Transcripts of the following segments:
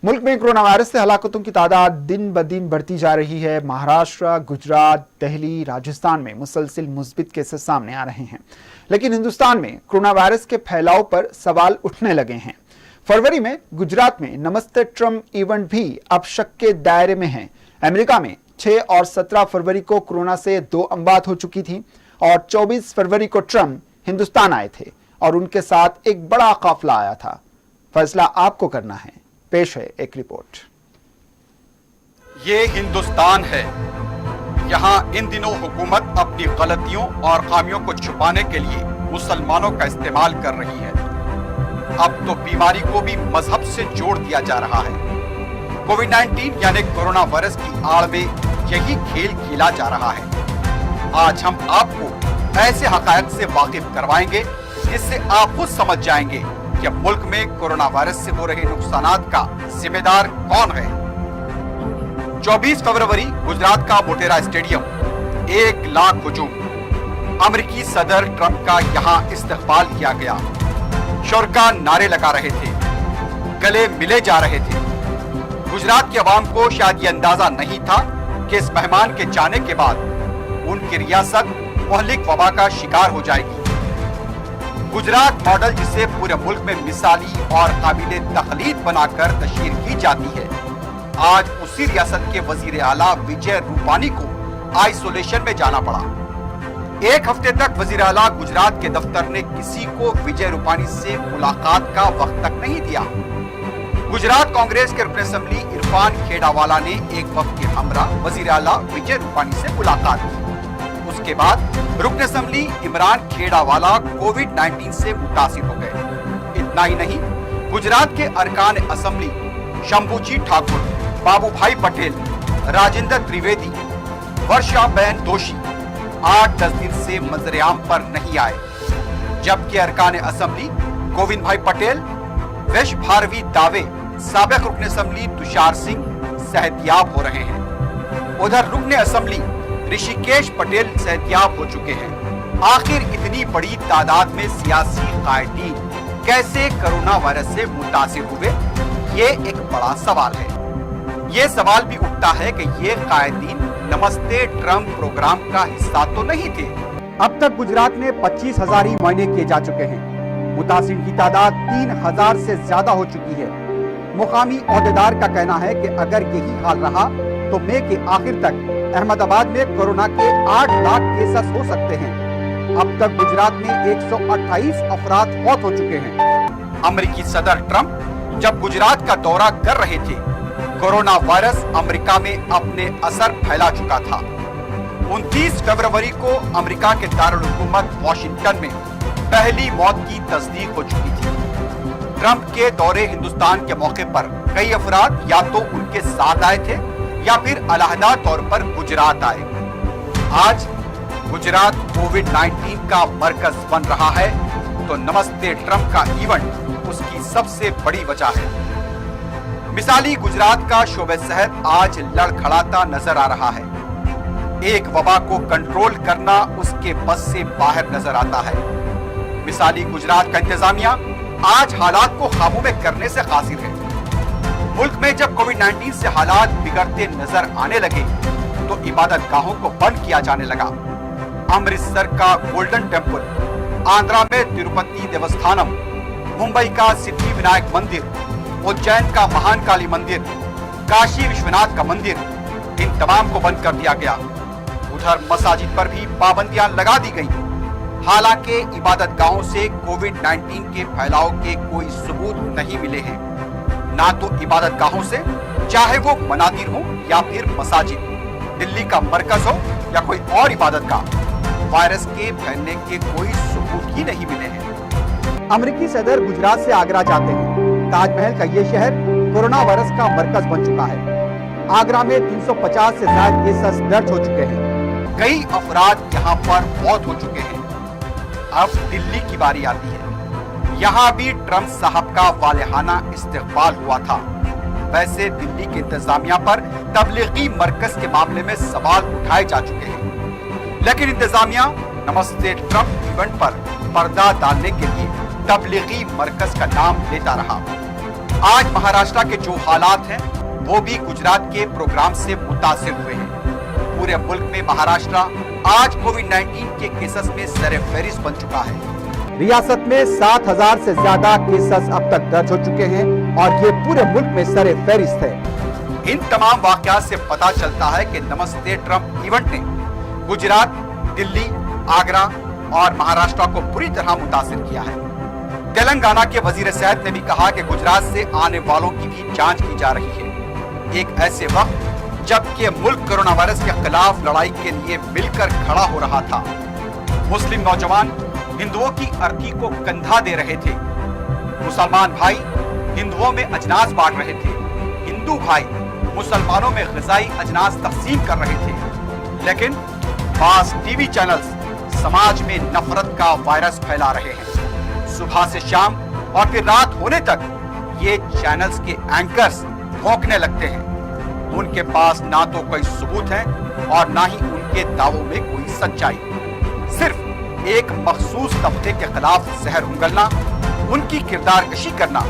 मुल्क में corona virus से हलाकतों की तादाद दिन ब दिन बढ़ती जा रही है। महाराष्ट्र, गुजरात, दिल्ली, राजस्थान में मुसलसिल मुस्बित केसेस सामने आ रहे हैं, लेकिन हिंदुस्तान में कोरोना वायरस के फैलाव पर सवाल उठने लगे हैं। फरवरी में गुजरात में नमस्ते ट्रम्प इवेंट भी अब शक के दायरे में है। अमेरिका में 6 और 17 फरवरी को कोरोना से 2 अमवात हो चुकी थी और 24 फरवरी को ट्रम्प हिंदुस्तान आए थे और उनके साथ एक बड़ा काफिला आया था। फैसला आपको करना है। पेश है एक रिपोर्ट। ये हिंदुस्तान है। यहाँ इन दिनों हुकूमत अपनी गलतियों और खामियों को छुपाने के लिए मुसलमानों का इस्तेमाल कर रही है। अब तो बीमारी को भी मजहब से जोड़ दिया जा रहा है। कोविड-19 यानी कोरोना वायरस की आड़ में यही खेल खेला जा रहा है। आज हम आपको ऐसे हकायक से वाकिफ करवाएंगे जिससे आप खुद समझ जाएंगे कि मुल्क में कोरोना वायरस से हो रहे नुकसानात का जिम्मेदार कौन है। 24 फरवरी गुजरात का मोटेरा स्टेडियम 1 लाख हुजूम। अमेरिकी सदर ट्रंप का यहां इस्तकबाल किया गया। शुरका नारे लगा रहे थे, गले मिले जा रहे थे। गुजरात की आवाम को शायद ये अंदाजा नहीं था कि इस मेहमान के जाने के बाद उनकी रियासत मुहलिक वबा का शिकार हो जाएगी। गुजरात मॉडल, जिसे पूरे मुल्क में मिसाली और काबिले तखलीद बनाकर तशहीर की जाती है, आज उसी रियासत के वजीर आला विजय रूपानी को आइसोलेशन में जाना पड़ा। 1 हफ्ते तक वजीर आला गुजरात के दफ्तर ने किसी को विजय रूपानी से मुलाकात का वक्त तक नहीं दिया। गुजरात कांग्रेस के रुकन असेंबली इरफान खेड़ावाला ने एक वक्त के हमरा वजीर आला विजय रूपानी से मुलाकात की। उसके बाद रुकन असेंबली इमरान खेड़ावाला कोविड-19 से मुतासिर हो गए। इतना ही नहीं, गुजरात के अरकान असेंबली शंभूजी ठाकुर, बाबूभाई पटेल, राजेंद्र त्रिवेदी, वर्षाबेन दोषी 8-10 दिन से मंजर-ए-आम पर नहीं आए, जबकि अरकान असेंबली गोविंद भाई पटेल, वैश भारवी दावे, साबिक रुकन असेंबली तुषार सिंह सेहतियाब हो रहे हैं। उधर रुकन असेंबली ऋषिकेश पटेल सेहतियाब हो चुके हैं। आखिर इतनी बड़ी तादाद में सियासी कायदीन कैसे कोरोना वायरस से मुतासिर हुए, ये एक बड़ा सवाल है। ये सवाल भी उठता है कि ये कायदीन नमस्ते ट्रम्प प्रोग्राम का हिस्सा तो नहीं थे। अब तक गुजरात में 25,000 ही मुआयने किए जा चुके हैं। मुतासिर की तादाद 3,000 से ज्यादा हो चुकी है। मुकामी ओहदेदार का कहना है कि अगर यही हाल रहा तो मई के आखिर तक अहमदाबाद में कोरोना के 8 लाख केसेस हो सकते हैं। अब तक गुजरात में 128 अफराद मौत हो चुके हैं। अमेरिकी सदर ट्रंप जब गुजरात का दौरा कर रहे थे, कोरोना वायरस अमेरिका में अपने असर फैला चुका था। 29 फरवरी को अमेरिका के दारुल हुकूमत वाशिंगटन में पहली मौत की तस्दीक हो चुकी थी। ट्रंप के दौरे हिंदुस्तान के मौके पर कई अफराद या तो उनके साथ आए थे या फिर अलहदा तौर पर गुजरात आए। आज गुजरात कोविड-19 का मरकज बन रहा है तो नमस्ते ट्रम्प का इवेंट उसकी सबसे बड़ी वजह है। मिसाली गुजरात का शोबे सेहत आज लड़खड़ाता नजर आ रहा है। एक वबा को कंट्रोल करना उसके बस से बाहर नजर आता है। मिसाली गुजरात का इंतजामिया आज हालात को काबू में करने से कासिर है। मुल्क में जब कोविड-19 से हालात बिगड़ते नजर आने लगे तो इबादत गाहों को बंद किया जाने लगा। अमृतसर का गोल्डन टेम्पल, आंध्रा में तिरुपति देवस्थानम, मुंबई का सिद्धि विनायक मंदिर, उज्जैन का महान काली मंदिर, काशी विश्वनाथ का मंदिर, इन तमाम को बंद कर दिया गया। उधर मसाजिद पर भी पाबंदियां लगा दी गई। हालांकि इबादत गाहों से कोविड-19 के फैलाव के कोई सबूत नहीं मिले हैं। ना तो इबादत गाहों से, चाहे वो मनादिर हो या फिर मसाजिद, दिल्ली का मरकज हो या कोई और इबादत गाह, वायरस के फैलने के कोई सबूत ही नहीं मिले हैं। अमेरिकी सदर गुजरात से आगरा जाते हैं। ताजमहल का ये शहर कोरोना वायरस का मरकज बन चुका है। आगरा में 350 से ज्यादा केसेस दर्ज हो चुके हैं। कई अफराद यहाँ पर मौत हो चुके हैं। अब दिल्ली की बारी आती है। यहाँ भी ट्रंप साहब का वालेहाना इस्तकबाल हुआ था। वैसे दिल्ली की इंतजामिया पर तबलीगी मरकज के मामले में सवाल उठाए जा चुके हैं, लेकिन इंतजामिया नमस्ते ट्रंप इवेंट पर पर्दा डालने के लिए तबलीगी मरकज का नाम लेता रहा। आज महाराष्ट्र के जो हालात हैं वो भी गुजरात के प्रोग्राम से मुतासिर हुए हैं। पूरे मुल्क में महाराष्ट्र आज कोविड-19 के केसेस में सर-ए-फहरिस्त बन चुका है। रियासत में 7,000 से ज्यादा केसेस अब तक दर्ज हो चुके हैं और ये पूरे मुल्क में सर-ए-फहरिस्त है। इन तमाम वाकयात से पता चलता है कि नमस्ते ट्रंप इवेंट ने गुजरात, दिल्ली, आगरा और महाराष्ट्र को बुरी तरह मुतासिर किया है। तेलंगाना के वजीर सेहत ने भी कहा कि गुजरात से आने वालों की भी जांच की जा रही है। एक ऐसे वक्त जबकि मुल्क कोरोना वायरस के खिलाफ लड़ाई के लिए मिलकर खड़ा हो रहा था। मुस्लिम नौजवान हिंदुओं की अर्थी को कंधा दे रहे थे। मुसलमान भाई हिंदुओं में अजनास बांट रहे थे। हिंदू भाई मुसलमानों में ग़िज़ाई अजनास तक़सीम कर रहे थे। लेकिन बास टीवी चैनल्स समाज में नफरत का वायरस फैला रहे हैं। सुबह से शाम और फिर रात होने तक ये चैनल्स के एंकर्स भौंकने लगते हैं। उनके पास ना तो कोई सबूत है और ना ही उनके दावों में कोई सच्चाई। सिर्फ एक मखसूस तबके के खिलाफ जहर उगलना, उनकी किरदारकशी करना,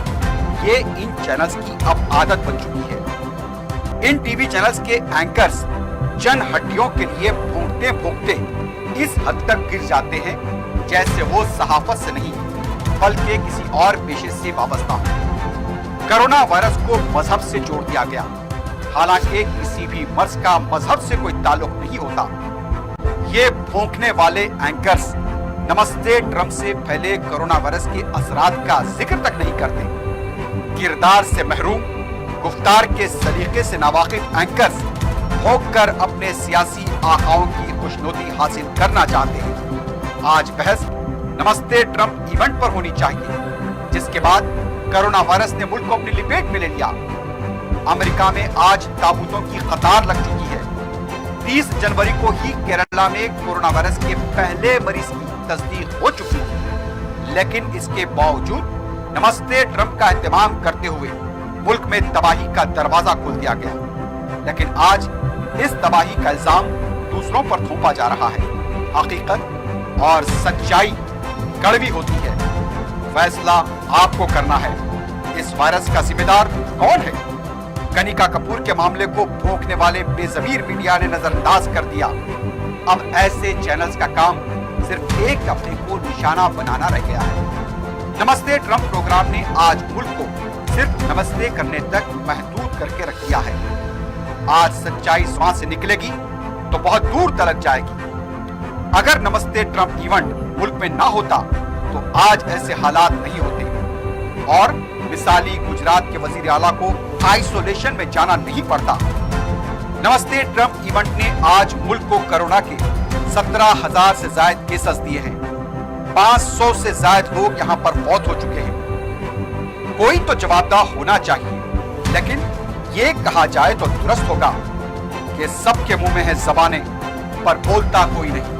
ये इन चैनल्स की अब आदत बन चुकी है। इन टीवी चैनल्स के एंकर्स जन हड्डियों के लिए भौंकते भौंकते इस हद तक गिर जाते हैं जैसे वो सहाफत से नहीं बल्कि किसी और पेशे से वाबस्ता हो। कोरोना वायरस को मजहब से जोड़ दिया गया, हालांकि किसी भी मर्ज का मजहब से कोई ताल्लुक नहीं होता। ये भौंकने वाले एंकर्स नमस्ते ट्रंप से फैले कोरोना वायरस के असरात का जिक्र तक नहीं करते। किरदार से महरूम, गुफ्तार के सलीके से नावाकिफ एंकर्स भोंक कर अपने सियासी आकाओं की खुशनुदी हासिल करना चाहते हैं। आज बहस नमस्ते ट्रंप इवेंट पर होनी चाहिए, जिसके बाद कोरोना वायरस ने मुल्क को अपनी लिपेट में ले लिया। अमेरिका में आज ताबूतों की कतार लग चुकी है। 30 जनवरी को ही केरला में कोरोना वायरस के पहले मरीज की तस्दीक हो चुकी थी, लेकिन इसके बावजूद नमस्ते ट्रंप का एहतमाम करते हुए मुल्क में तबाही का दरवाजा खोल दिया गया। लेकिन आज इस तबाही का इल्जाम दूसरों पर थोपा जा रहा है। हकीकत और सच्चाई कड़वी होती है। फैसला आपको करना है। इस वायरस का जिम्मेदार कौन है? कनिका कपूर के मामले को भोंकने वाले बेज़मीर मीडिया ने नजरअंदाज कर दिया। अब ऐसे चैनल्स का काम सिर्फ एक तबके को निशाना बनाना रह गया है। नमस्ते ट्रंप प्रोग्राम ने आज मुल्क को सिर्फ नमस्ते करने तक महदूद करके रख दिया है। आज सच्चाई स्वां से निकलेगी तो बहुत दूर तलक जाएगी। अगर नमस्ते ट्रंप इवेंट मुल्क में ना होता तो आज ऐसे हालात नहीं होते और मिसाली गुजरात के वजीर आला को आइसोलेशन में जाना नहीं पड़ता। नमस्ते ट्रंप इवेंट ने आज मुल्क को कोरोना के 17,000 से ज्यादा केसेस दिए हैं। 500 से ज्यादा लोग यहाँ पर फौत हो चुके हैं। कोई तो जवाबदार होना चाहिए, लेकिन ये कहा जाए तो दुरुस्त होगा कि सबके मुंह में है ज़बानें पर बोलता कोई नहीं।